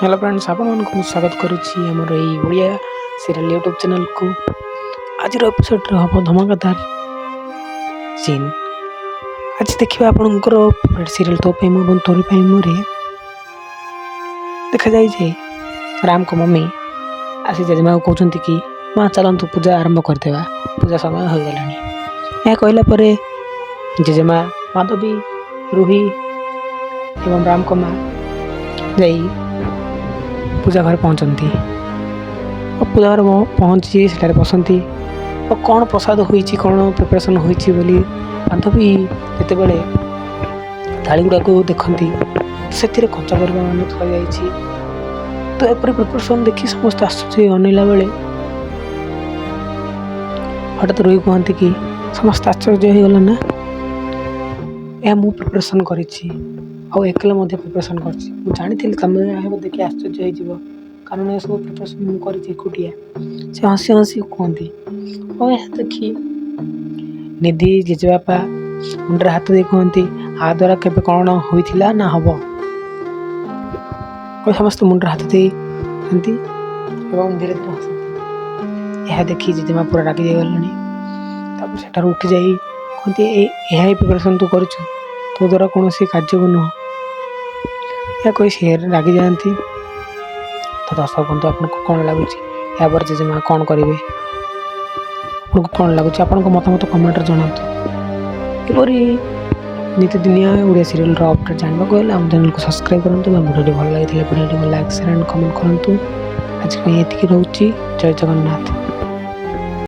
Hello friends आपको स्वागत करुच्ची आमर ये सीरियल यूट्यूब चैनल को। आज एपिसोड हम धमाकेदार सीन आज देखिए आपणकर फेवरेट सीरियल तो पे तोरी मोरे देखा जाए राम को मम्मी आसी जेजेमा को कहते कि माँ चलतु पूजा आरंभ करदेवा पूजा समय हो गला यह कहला जेजेमा माधवी रूही एवं राम को माँ जाई पूजा घर पहुँचती और पूजा घर पहुँची से बसती और कौन प्रसाद हो कौन प्रिपरेसन हो बांधवी जिते थाली गुड़ा को देखती से कंचा परिवा मान थी तो एपरी प्रिपरेसन देखी समस्त आश्चर्य अनैला बेले हठात रोही कहती कि समस्त आश्चर्य हो गला ना यह मु प्रिपरेसन कर एकला प्रिपरेसन कर जानी तुम देखिए आश्चर्य हो कारण ये सब प्रिपरेसन मुझे से हसी हसी कहती और यह देखी निधि जेजेबापा मुंडे हाथ दे कहती आ द्वारा केवे कौन होता ना हम समस्त मुंडे हाथ दे कहती धीरे धीरे हसती यह देखी जेजेमा पूरा रागी जागला उठी जा कहती यह प्रिपरेसन तू कर तो द्वारा कौन कार्य नुह या कोई सी रागी जाती तो दर्शक बंधु आपको कौन लगुच या जेजेमा कौन करेंगे आपको कौन लगुच आप मतामत कमेंट जनातु किपरि नीतिदिनिया ओडिया सीरियल अपडेट जानवा गले आम चैनल को सब्सक्राइब करूँ वीडियो भल लगी video like share and comment करूँ आज ये रोचे जय जगन्नाथ।